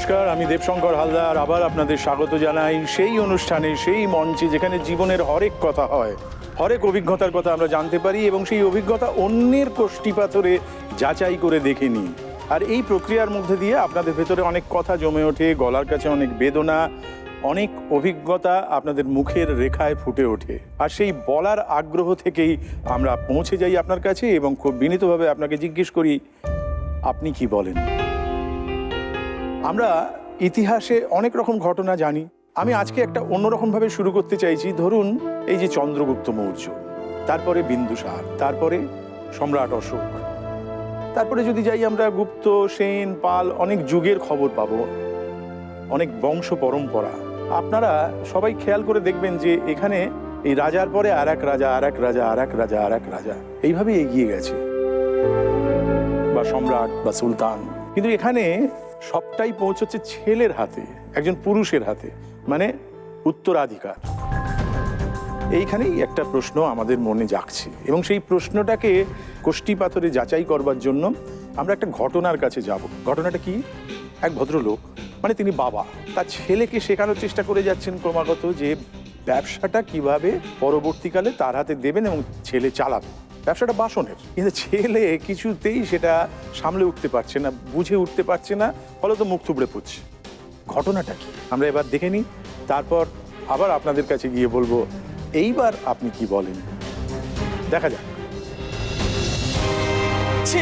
নমস্কার, আমি দেবশঙ্কর হালদার আবার আপনাদের স্বাগত জানাই সেই অনুষ্ঠানে, সেই মঞ্চে যেখানে জীবনের হরেক কথা হয়, হরেক অভিজ্ঞতার কথা আমরা জানতে পারি এবং সেই অভিজ্ঞতা অন্যের কষ্টি পাথরে যাচাই করে দেখে নিই। আর এই প্রক্রিয়ার মধ্যে দিয়ে আপনাদের ভেতরে অনেক কথা জমে ওঠে, গলার কাছে অনেক বেদনা, অনেক অভিজ্ঞতা আপনাদের মুখের রেখায় ফুটে ওঠে। আর সেই বলার আগ্রহ থেকেই আমরা পৌঁছে যাই আপনার কাছে এবং খুব বিনীতভাবে আপনাকে জিজ্ঞেস করি, আপনি কি বলেন? আমরা ইতিহাসে অনেক রকম ঘটনা জানি। আমি আজকে একটা অন্যরকমভাবে শুরু করতে চাইছি। ধরুন এই যে চন্দ্রগুপ্ত মৌর্য, তারপরে বিন্দুসার, তারপরে সম্রাট অশোক, তারপরে যদি যাই আমরা গুপ্ত, সেন, পাল, অনেক যুগের খবর পাবো, অনেক বংশ পরম্পরা। আপনারা সবাই খেয়াল করে দেখবেন যে এখানে এই রাজার পরে আর এক রাজা, আর এক রাজা, আর এক রাজা, আর এক রাজা, এইভাবে এগিয়ে গেছে, বা সম্রাট বা সুলতান। কিন্তু এখানে সবটাই পৌঁছচ্ছে ছেলের হাতে, একজন পুরুষের হাতে, মানে উত্তরাধিকার। এইখানেই একটা প্রশ্ন আমাদের মনে জাগছে এবং সেই প্রশ্নটাকে কষ্টি পাথরে যাচাই করবার জন্য আমরা একটা ঘটনার কাছে যাব। ঘটনাটা কি? এক ভদ্রলোক, মানে তিনি বাবা, তার ছেলেকে শেখানোর চেষ্টা করে যাচ্ছেন ক্রমাগত যে ব্যবসাটা কিভাবে পরবর্তীকালে তার হাতে দেবেন এবং ছেলে চালাবে। ব্যবসাটা বাসনের, কিন্তু ছেলে কিছুতেই সেটা সামলে উঠতে পারছে না, বুঝে উঠতে পারছে না, ফলত মুখ থুবড়ে পড়ছে। ঘটনাটা কি আমরা এবার দেখে নিই, তারপর আবার আপনাদের কাছে গিয়ে বলবো এইবার আপনি কি বলেন। দেখা যাক। ছি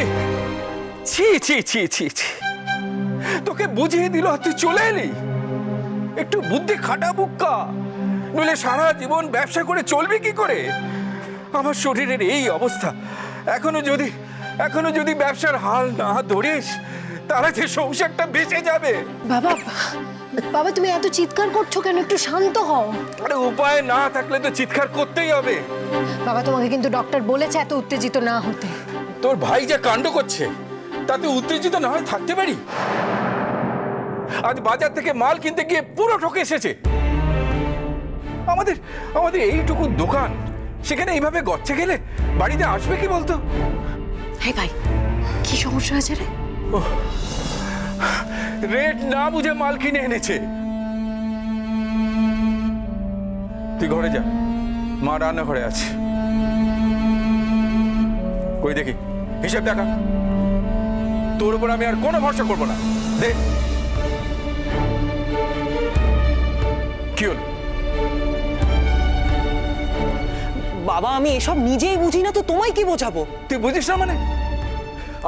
ছি ছি ছি ছি ছি, তোকে বুঝিয়ে দিল আর তুই চলে এলি? একটু বুদ্ধি খাটা বুক্কা, নইলে সারা জীবন ব্যবসা করে চলবি কি করে? আমার শরীরের এই অবস্থা, এখনো যদি ব্যবসার হাল না ধরিস তাহলে যে সংসারটা বেঁচে যাবে। বাবা, বাবা তুমি এত চিৎকার করছো কেন? একটু শান্ত হও। আরে উপায় না থাকলে তো চিৎকার করতেই হবে। বাবা তোমাকে কিন্তু ডক্টর বলেছে এত উত্তেজিত না হতে। তোর ভাই যা কাণ্ড করছে তাতে উত্তেজিত না হয়ে থাকতে পারি? আজ বাজার থেকে মাল কিনতে গিয়ে পুরো ঠকে এসেছে। আমাদের এইটুকু দোকান, সেখানে এইভাবে গচ্ছে গেলে বাড়িতে আসবে কি বলতো? হে ভাই, কি সমস্যা হয়েছে রে? রেট না বুঝে মাল কিনে এনেছে। তুই ঘরে যা, মা রান্নাঘরে আছে। কই দেখি হিসাব দেখা। তোর উপর আমি আর কোনো ভরসা করবো না। দে। কি হল? বাবা আমি এসব নিজেই বুঝি না তো তোমায় কি বোঝাবো? তুই বুঝিস না মানে?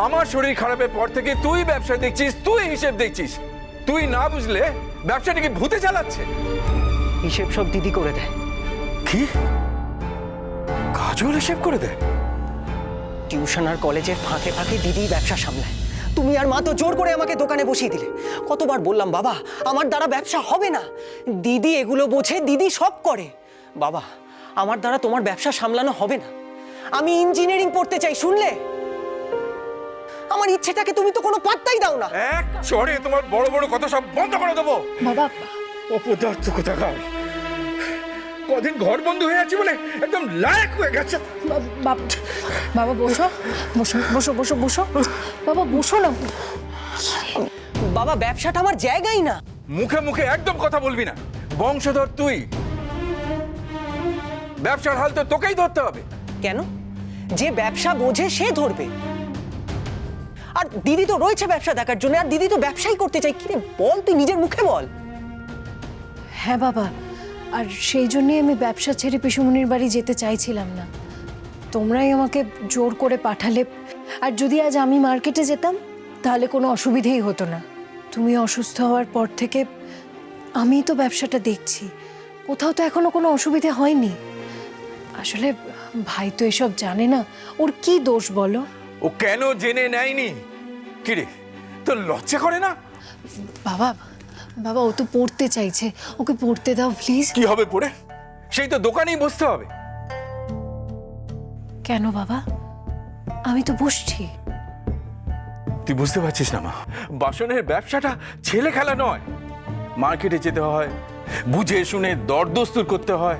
আমার শরীর খারাপের পর থেকে তুই ব্যবসা দেখছিস, তুই হিসেব দেখছিস। তুই না বুঝলে ব্যবসাটাকে ভূতে চালাচ্ছে। হিসেব সব দিদি করে দেয়। কি? কাজল হিসেব করে দেয়? টিউশন আর কলেজের ফাঁকে ফাঁকে দিদি ব্যবসা সামলায়। তুমি আর মা তো জোর করে আমাকে দোকানে বসিয়ে দিলে। কতবার বললাম বাবা আমার দ্বারা ব্যবসা হবে না, দিদি এগুলো বোঝে, দিদি সব করে। বাবা আমার দ্বারা তোমার ব্যবসা সামলানো হবে না। আমি ইঞ্জিনিয়ারিং পড়তে চাই, শুনলে? আমার ইচ্ছেটাকে তুমি তো কোনো পাত্তাই দাও না। এক চড়ে তোমার বড় বড় কথা সব বন্ধ করে দেবো। বাবা, অপদার্থ কোথাকার। কদিন ঘর বন্ধ হয়ে আছে বলে একদম লায়ক হয়ে গেছে। বাবা বসো বসো বসো বসো বসো বাবা, বসো না। বাবা ব্যবসাটা আমার জায়গাই না। মুখে মুখে একদম কথা বলবি না। বংশধর তুই, ব্যবসার হাল তো তোকেই ধরতে হবে। কেন? যে ব্যবসা বোঝে সে ধরবে। আর দিদি তো রয়েছে ব্যবসা দেখার জন্য, আর দিদি তো ব্যবসাই করতে চাই। কিরে বল, তুই নিজের মুখে বল। হ্যাঁ বাবা, আর সেই জন্যই আমি ব্যবসা ছেড়ে পিসুমনির বাড়ি যেতে চাইছিলাম না। তোমরাই আমাকে জোর করে পাঠালে। আর যদি আজ আমি মার্কেটে যেতাম তাহলে কোনো অসুবিধেই হতো না। তুমি অসুস্থ হওয়ার পর থেকে আমি তো ব্যবসাটা দেখছি, কোথাও তো এখনো কোনো অসুবিধে হয়নি। আসলে ভাই তো এসব জানে না, ওর কি দোষ বলো? ও কেন জেনে নেয়নি? কিরে তোর লজ্জা করে না? বাবা, বাবা ও তো পড়তে চাইছে, ওকে পড়তে দাও প্লিজ। কি হবে পড়ে? সেই তো দোকানেই বসতে হবে। কেন বাবা? আমি তো বসছি। তুই বুঝতে পারছিস না মা, বাসনের ব্যবসাটা ছেলে খেলা নয়। মার্কেটে যেতে হয়, বুঝে শুনে দরদস্তুর করতে হয়,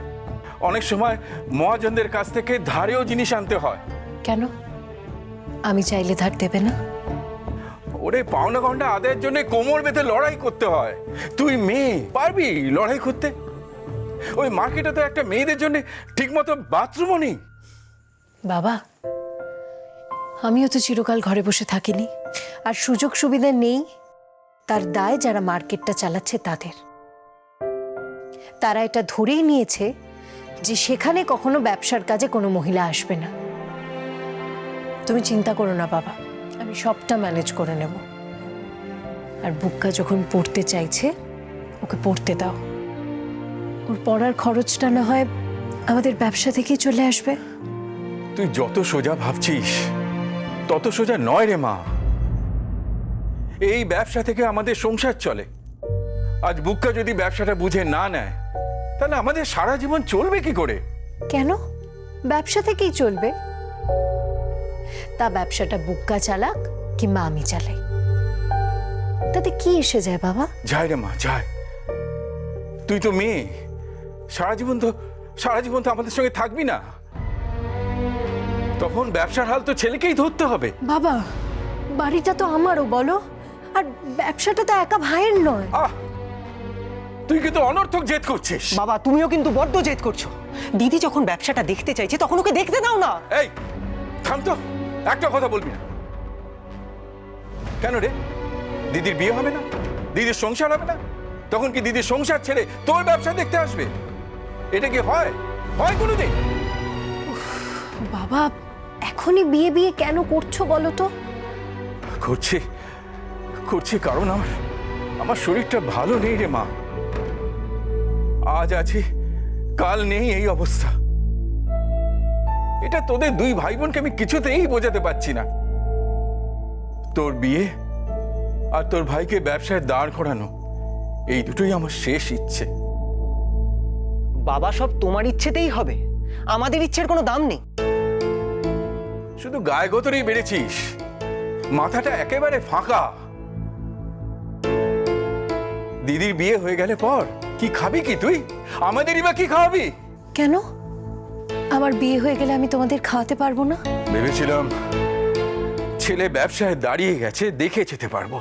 অনেক সময় মহাজনদের কাছ থেকে ধারেও জিনিস আনতে হয়। কেন? আমি চাইলে ধার দেবে না? ওরে পাওনা গন্ডা আদায়ের জন্য কোমর বেঁধে লড়াই করতে হয়। তুই মেয়ে, পারবি লড়াই করতে? ওই মার্কেটে তো একটা মেয়েদের জন্য ঠিকমতো বাথরুমও নেই। বাবা, আমিও তো চিরকাল ঘরে বসে থাকিনি, আর সুযোগ সুবিধা নেই তার দায় যারা মার্কেটটা চালাচ্ছে তাদের। তারা এটা ধরেই নিয়েছে যে সেখানে কখনো ব্যবসার কাজে কোনো মহিলা আসবে না। তুমি চিন্তা করো না বাবা, আমি সবটা ম্যানেজ করে নেব। আর বুক্কা যখন পড়তে চাইছে ওকে পড়তে দাও। ওর পড়ার খরচটা না হয় আমাদের ব্যবসা থেকেই চলে আসবে। তুই যত সোজা ভাবছিস তত সোজা নয় রে মা। এই ব্যবসা থেকে আমাদের সংসার চলে। আজ বুক্কা যদি ব্যবসাটা বুঝে না নেয় তাহলে আমাদের সারা জীবন চলবে কি করে? কেন? ব্যবসা থেকেই চলবে। তা ব্যবসাটা বুক্কা চালাক কিংবা আমি চালাই, তাতে কি এসে যায় বাবা? যায় রে মা, যায়। তুই তো মেয়ে, সারা জীবন তো আমাদের সঙ্গে থাকবি না। তখন ব্যবসার হাল তো ছেলেকেই ধরতে হবে। বাবা, বাড়িটা তো আমারও বলো, আর ব্যবসাটা তো একা ভাইয়ের নয়। আহ, তুই কিন্তু অনর্থক জেদ করছিস। বাবা, তুমিও কিন্তু বড্ড জেদ করছো। দিদি যখন ব্যবসাটা দেখতে চাইছে তখন ওকে দেখতে দাও না। এই থাম তো, একটা কথা বলবি না কেন রে? দিদির বিয়ে হবে না? দিদির সংসার হবে না? তখন কি দিদির সংসার ছেড়ে তোর ব্যবসা দেখতে আসবে? এটা কি হয় কোনোদিন? বাবা, এখনই বিয়ে বিয়ে কেন করছো বলো তো? করছি কারণ আমার শরীরটা ভালো নেই রে মা। আজ আছি, কাল নেই, এই অবস্থা। এটা তোদের দুই ভাই বোনকে আমি কিছুতেই বোঝাতে পারছি না। তোর বিয়ে আর তোর ভাইকে ব্যবসায় দাঁড় করানো, এই দুটোই আমার শেষ ইচ্ছে। বাবা, সব তোমার ইচ্ছেতেই হবে, আমাদের ইচ্ছের কোনো দাম নেই। শুধু গায়ে গতরেই বেড়েছিস, মাথাটা একেবারে ফাঁকা। দিদির বিয়ে হয়ে গেলে পর কি খাবি কি তুই? আমাদেরই বা কি খাওয়াবি? কেন? আমার বিয়ে হয়ে গেলে আমি তোমাদের খাওয়াতে পারবো না? ভেবেছিলাম ছেলে ব্যবসায় দাঁড়িয়ে গেছে, দেখে যেতে পারবো,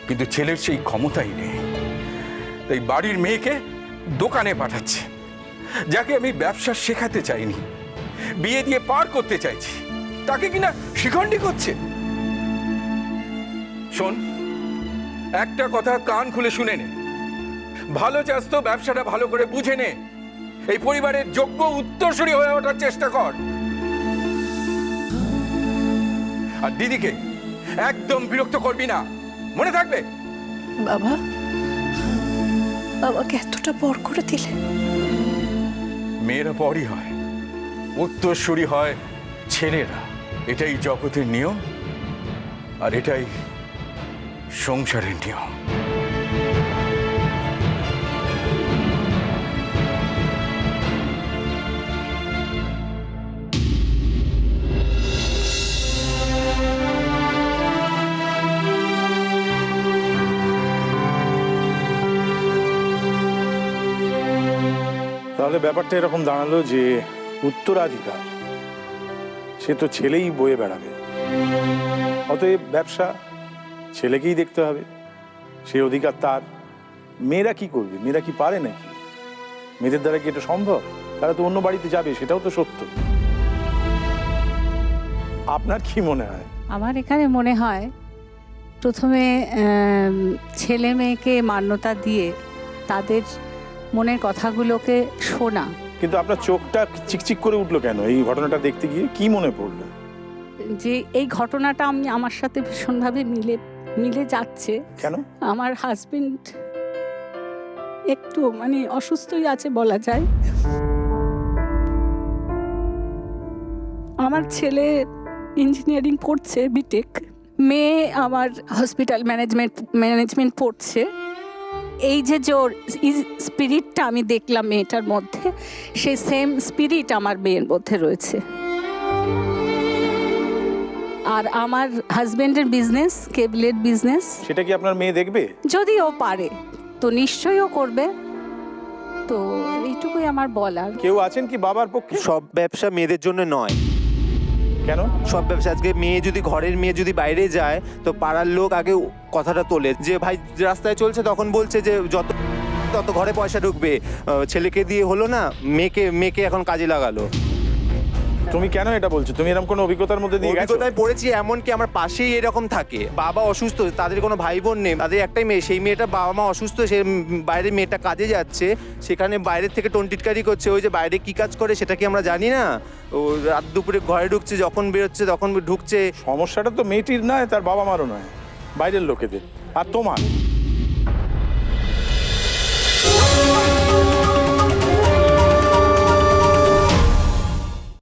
কিন্তু ছেলের সেই ক্ষমতাই নেই। তাই বাড়ির মেয়েকে দোকানে পাঠাচ্ছে, যাকে আমি ব্যবসা শেখাতে চাইনি, বিয়ে দিয়ে পার করতে চাইছি, তাকে কিনা শিখণ্ডী করছে। শোন, একটা কথা কান খুলে শুনে নে, ভালো চাস তো ব্যবসাটা ভালো করে বুঝে নে, এই পরিবারের যোগ্য উত্তরসূরি হয়ে ওঠার চেষ্টা কর। আর দিদিকে একদম বিরক্ত করবি না, মনে থাকবে? বাবা, আমাকে এতটা বড় করে দিলে। মেয়েরা পরই হয়, উত্তরসূরি হয় ছেলেরা। এটাই জগতের নিয়ম, আর এটাই সংসারের নিয়ম। তাহলে ব্যাপারটা এরকম দাঁড়ালো যে উত্তরাধিকার সে তো ছেলেই বয়ে বেড়াবে, অতএব ব্যবসা ছেলেকেই দেখতে হবে, সে অধিকার তার। মেয়েরা কি করবে? মেয়েরা কি পারে নাকি? মেয়েদের দ্বারা কি এটা সম্ভব? তারা তো অন্য বাড়িতে যাবে, সেটাও তো সত্য। আপনার কি মনে হয়? আমার এখানে মনে হয় প্রথমে ছেলে মেয়েকে মান্যতা দিয়ে তাদের মনের কথাগুলোকে শোনা। কিন্তু আপনার চোখটা চিকচিক করে উঠলো কেন এই ঘটনাটা দেখতে গিয়ে? কি মনে পড়লো? যে এই ঘটনাটা আমার সাথে ভীষণভাবে মিলে যাচ্ছে। কেন? আমার হাজবেন্ড একটু অসুস্থই আছে বলা যায়। আমার ছেলে ইঞ্জিনিয়ারিং পড়ছে, বিটেক। মেয়ে আমার হসপিটাল ম্যানেজমেন্ট পড়ছে। এই যে জোর স্পিরিটটা আমি দেখলাম মেয়েটার মধ্যে, সেই সেম স্পিরিট আমার মেয়ের মধ্যে রয়েছে। আর আমার হাজবেন্ডের বিজনেস, কেবলের বিজনেস। সেটা কি আপনার মেয়ে দেখবে? যদি ও পারে তো নিশ্চয়ই ও করবে। তো এইটুকুই আমার বলার। কেউ আছেন কি বাবার পক্ষে? সব ব্যবসা মেয়েদের জন্য নয়। কেন? সব ব্যবসা আজকে ঘরের মেয়ে যদি বাইরে যায় তো পাড়ার লোক আগে কথাটা তোলে যে ভাই রাস্তায় চলছে, তখন বলছে যে তত ঘরে পয়সা ঢুকবে, ছেলেকে দিয়ে হলো না, মেয়েকে এখন কাজে লাগালো। তুমি কেন এটা বলছো? তুমি এরকম কোনো অভিজ্ঞতার মধ্যে দিয়ে গেছো? অভিজ্ঞতায় পড়েছি, এমনকি আমার পাশেই এরকম থাকে, বাবা অসুস্থ, তাদের কোনো ভাই বোন নেই, তাদের একটাই মেয়ে, সেই মেয়েটা বাবা মা অসুস্থ, সে বাইরে মেয়েটা কাজে যাচ্ছে, সেখানে বাইরের থেকে টন্টিটকারি করছে, ওই যে বাইরে কি কাজ করে সেটা কি আমরা জানি না? ও রাত দুপুরে ঘরে ঢুকছে, যখন বেরোচ্ছে তখন ঢুকছে। সমস্যাটা তো মেয়েটির নয়, তার বাবা মারও নয়, বাইরের লোকেদের। আর তোমার